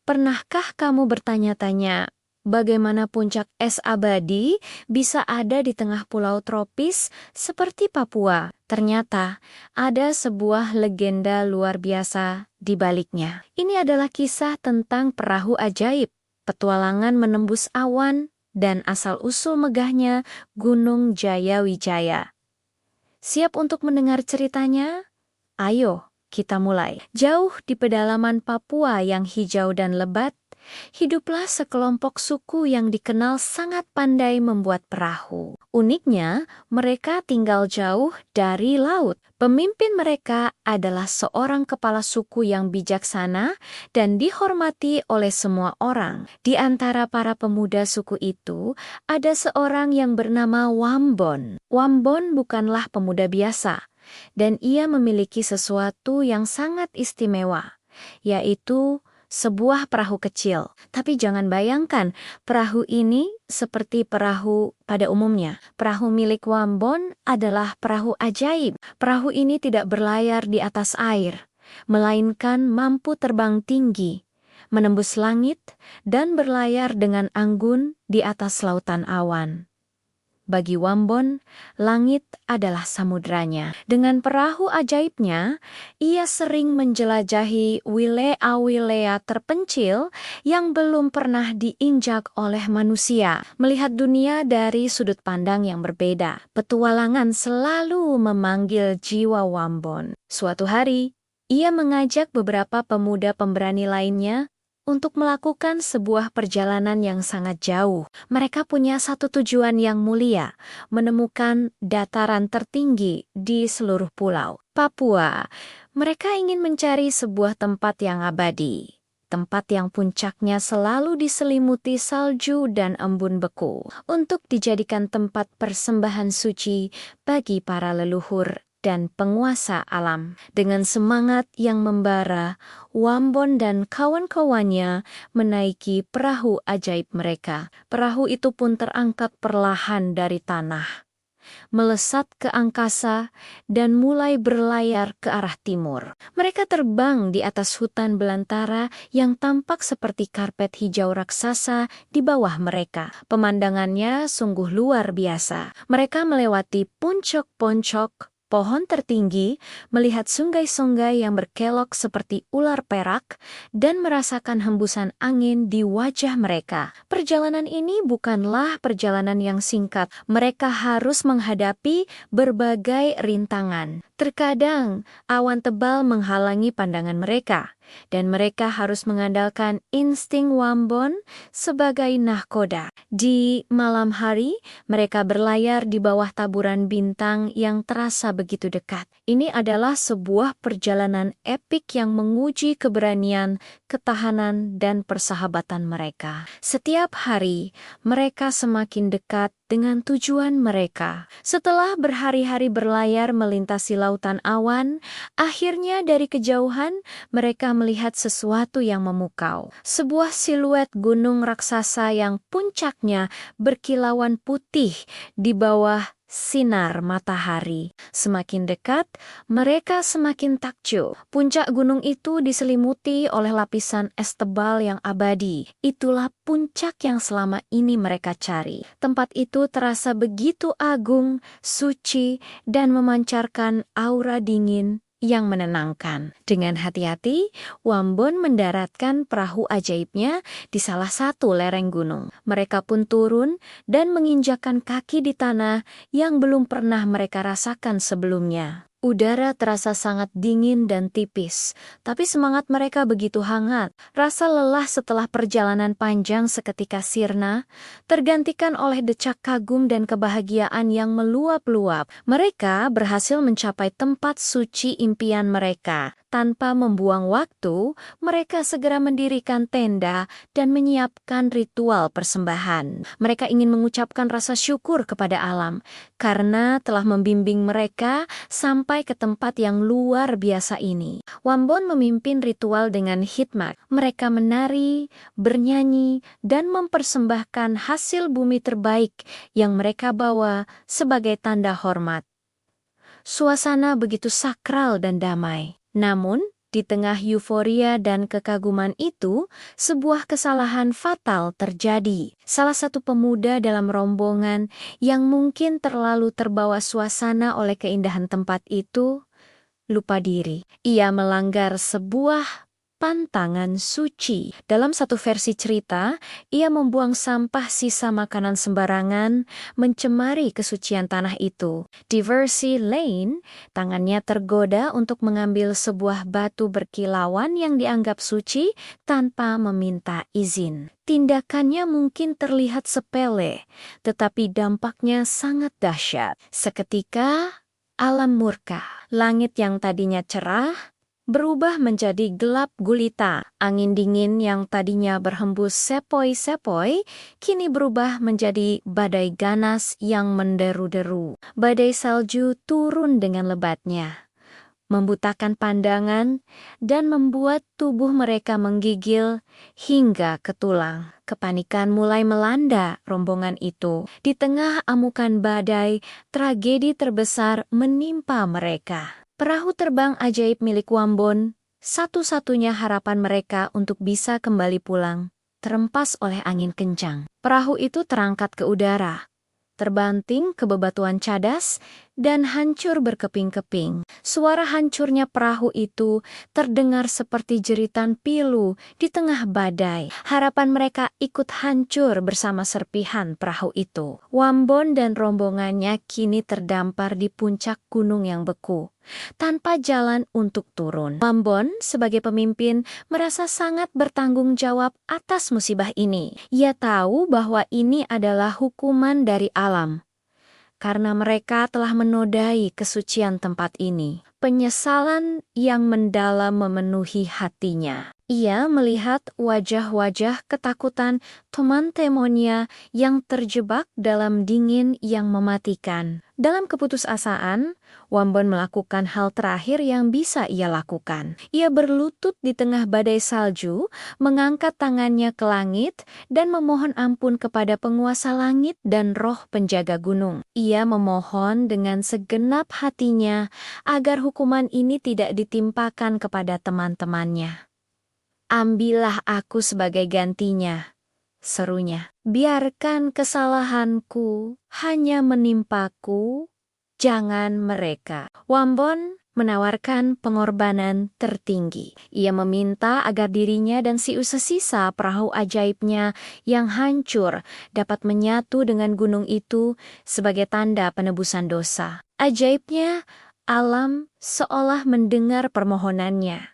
Pernahkah kamu bertanya-tanya, bagaimana puncak es abadi bisa ada di tengah pulau tropis seperti Papua? Ternyata ada sebuah legenda luar biasa di baliknya. Ini adalah kisah tentang perahu ajaib, petualangan menembus awan, dan asal-usul megahnya Gunung Jayawijaya. Siap untuk mendengar ceritanya? Ayo, kita mulai. Jauh di pedalaman Papua yang hijau dan lebat, hiduplah sekelompok suku yang dikenal sangat pandai membuat perahu. Uniknya, mereka tinggal jauh dari laut. Pemimpin mereka adalah seorang kepala suku yang bijaksana dan dihormati oleh semua orang. Di antara para pemuda suku itu, ada seorang yang bernama Wambon. Wambon bukanlah pemuda biasa, dan ia memiliki sesuatu yang sangat istimewa, yaitu sebuah perahu kecil. Tapi jangan bayangkan perahu ini seperti perahu pada umumnya. Perahu milik Wambon adalah perahu ajaib. Perahu ini tidak berlayar di atas air, melainkan mampu terbang tinggi, menembus langit, dan berlayar dengan anggun di atas lautan awan. Bagi Wambon, langit adalah samudranya. Dengan perahu ajaibnya, ia sering menjelajahi wilayah-wilayah terpencil yang belum pernah diinjak oleh manusia. Melihat dunia dari sudut pandang yang berbeda, petualangan selalu memanggil jiwa Wambon. Suatu hari, ia mengajak beberapa pemuda pemberani lainnya untuk melakukan sebuah perjalanan yang sangat jauh. Mereka punya satu tujuan yang mulia, menemukan dataran tertinggi di seluruh pulau Papua. Mereka ingin mencari sebuah tempat yang abadi, tempat yang puncaknya selalu diselimuti salju dan embun beku, untuk dijadikan tempat persembahan suci bagi para leluhur dan penguasa alam. Dengan semangat yang membara, Wambon dan kawan-kawannya menaiki perahu ajaib mereka. Perahu itu pun terangkat perlahan dari tanah, melesat ke angkasa, dan mulai berlayar ke arah timur. Mereka terbang di atas hutan belantara yang tampak seperti karpet hijau raksasa di bawah mereka. Pemandangannya sungguh luar biasa. Mereka melewati puncak-puncak pohon tertinggi, melihat sungai-sungai yang berkelok seperti ular perak, dan merasakan hembusan angin di wajah mereka. Perjalanan ini bukanlah perjalanan yang singkat. Mereka harus menghadapi berbagai rintangan. Terkadang, awan tebal menghalangi pandangan mereka, dan mereka harus mengandalkan insting Wambon sebagai nahkoda. Di malam hari, mereka berlayar di bawah taburan bintang yang terasa begitu dekat. Ini adalah sebuah perjalanan epik yang menguji keberanian, ketahanan, dan persahabatan mereka. Setiap hari, mereka semakin dekat dengan tujuan mereka. Setelah berhari-hari berlayar melintasi lautan awan, akhirnya dari kejauhan mereka melihat sesuatu yang memukau. Sebuah siluet gunung raksasa yang puncaknya berkilauan putih di bawah sinar matahari. Semakin dekat, mereka semakin takjub. Puncak gunung itu diselimuti oleh lapisan es tebal yang abadi. Itulah puncak yang selama ini mereka cari. Tempat itu terasa begitu agung, suci, dan memancarkan aura dingin yang menenangkan. Dengan hati-hati, Wambon mendaratkan perahu ajaibnya di salah satu lereng gunung. Mereka pun turun dan menginjakkan kaki di tanah yang belum pernah mereka rasakan sebelumnya. Udara terasa sangat dingin dan tipis, tapi semangat mereka begitu hangat. Rasa lelah setelah perjalanan panjang seketika sirna, tergantikan oleh decak kagum dan kebahagiaan yang meluap-luap. Mereka berhasil mencapai tempat suci impian mereka. Tanpa membuang waktu, mereka segera mendirikan tenda dan menyiapkan ritual persembahan. Mereka ingin mengucapkan rasa syukur kepada alam, karena telah membimbing mereka sampai ke tempat yang luar biasa ini. Wambon memimpin ritual dengan hikmat. Mereka menari, bernyanyi, dan mempersembahkan hasil bumi terbaik yang mereka bawa sebagai tanda hormat. Suasana begitu sakral dan damai. Namun, Di tengah euforia dan kekaguman itu, sebuah kesalahan fatal terjadi. Salah satu pemuda dalam rombongan yang mungkin terlalu terbawa suasana oleh keindahan tempat itu, lupa diri. Ia melanggar sebuah pantangan suci. Dalam satu versi cerita, ia membuang sampah sisa makanan sembarangan, mencemari kesucian tanah itu. Di versi lain, tangannya tergoda untuk mengambil sebuah batu berkilauan yang dianggap suci tanpa meminta izin. Tindakannya mungkin terlihat sepele, tetapi dampaknya sangat dahsyat. Seketika, alam murka. Langit yang tadinya cerah berubah menjadi gelap gulita. Angin dingin yang tadinya berhembus sepoi-sepoi, kini berubah menjadi badai ganas yang menderu-deru. Badai salju turun dengan lebatnya, membutakan pandangan dan membuat tubuh mereka menggigil hingga ke tulang. Kepanikan mulai melanda rombongan itu. Di tengah amukan badai, tragedi terbesar menimpa mereka. Perahu terbang ajaib milik Wambon, satu-satunya harapan mereka untuk bisa kembali pulang, terempas oleh angin kencang. Perahu itu terangkat ke udara, terbanting ke bebatuan cadas, dan hancur berkeping-keping. Suara hancurnya perahu itu terdengar seperti jeritan pilu di tengah badai. Harapan mereka ikut hancur bersama serpihan perahu itu. Wambon dan rombongannya kini terdampar di puncak gunung yang beku, tanpa jalan untuk turun. Wambon sebagai pemimpin merasa sangat bertanggung jawab atas musibah ini. Ia tahu bahwa ini adalah hukuman dari alam, karena mereka telah menodai kesucian tempat ini. Penyesalan yang mendalam memenuhi hatinya. Ia melihat wajah-wajah ketakutan teman-temannya yang terjebak dalam dingin yang mematikan. Dalam keputusasaan, Wambon melakukan hal terakhir yang bisa ia lakukan. Ia berlutut di tengah badai salju, mengangkat tangannya ke langit, dan memohon ampun kepada penguasa langit dan roh penjaga gunung. Ia memohon dengan segenap hatinya agar hukuman ini tidak ditimpakan kepada teman-temannya. "Ambillah aku sebagai gantinya," serunya. "Biarkan kesalahanku hanya menimpaku, jangan mereka." Wambon menawarkan pengorbanan tertinggi. Ia meminta agar dirinya dan sisa perahu ajaibnya yang hancur dapat menyatu dengan gunung itu sebagai tanda penebusan dosa. Ajaibnya, alam seolah mendengar permohonannya.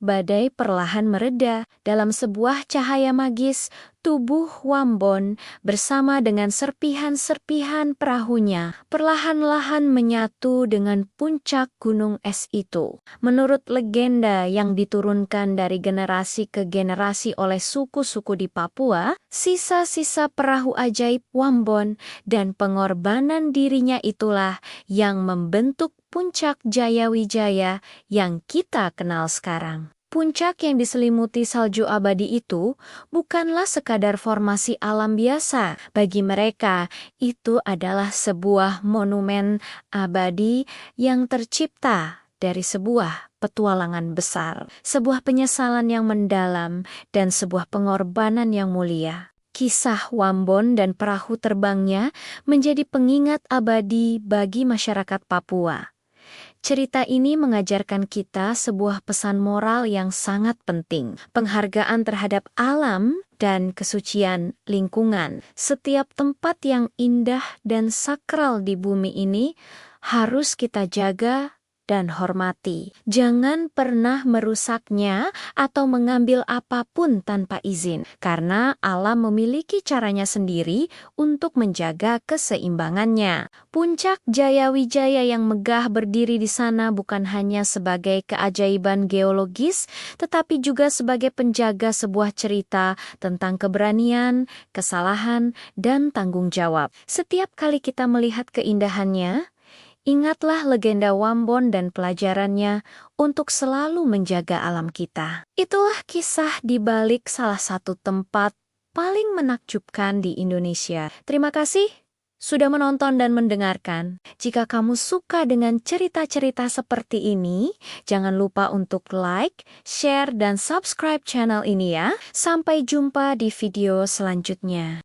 Badai perlahan mereda. Dalam sebuah cahaya magis, tubuh Wambon bersama dengan serpihan-serpihan perahunya perlahan-lahan menyatu dengan puncak gunung es itu. Menurut legenda yang diturunkan dari generasi ke generasi oleh suku-suku di Papua, sisa-sisa perahu ajaib Wambon dan pengorbanan dirinya itulah yang membentuk puncak Jayawijaya yang kita kenal sekarang. Puncak yang diselimuti salju abadi itu bukanlah sekadar formasi alam biasa. Bagi mereka, itu adalah sebuah monumen abadi yang tercipta dari sebuah petualangan besar, sebuah penyesalan yang mendalam, dan sebuah pengorbanan yang mulia. Kisah Wambon dan perahu terbangnya menjadi pengingat abadi bagi masyarakat Papua. Cerita ini mengajarkan kita sebuah pesan moral yang sangat penting, penghargaan terhadap alam dan kesucian lingkungan. Setiap tempat yang indah dan sakral di bumi ini harus kita jaga dan hormati. Jangan pernah merusaknya atau mengambil apapun tanpa izin, karena alam memiliki caranya sendiri untuk menjaga keseimbangannya. Puncak Jayawijaya yang megah berdiri di sana bukan hanya sebagai keajaiban geologis, tetapi juga sebagai penjaga sebuah cerita tentang keberanian, kesalahan, dan tanggung jawab. Setiap kali kita melihat keindahannya, ingatlah legenda Wambon dan pelajarannya untuk selalu menjaga alam kita. Itulah kisah di balik salah satu tempat paling menakjubkan di Indonesia. Terima kasih sudah menonton dan mendengarkan. Jika kamu suka dengan cerita-cerita seperti ini, jangan lupa untuk like, share, dan subscribe channel ini ya. Sampai jumpa di video selanjutnya.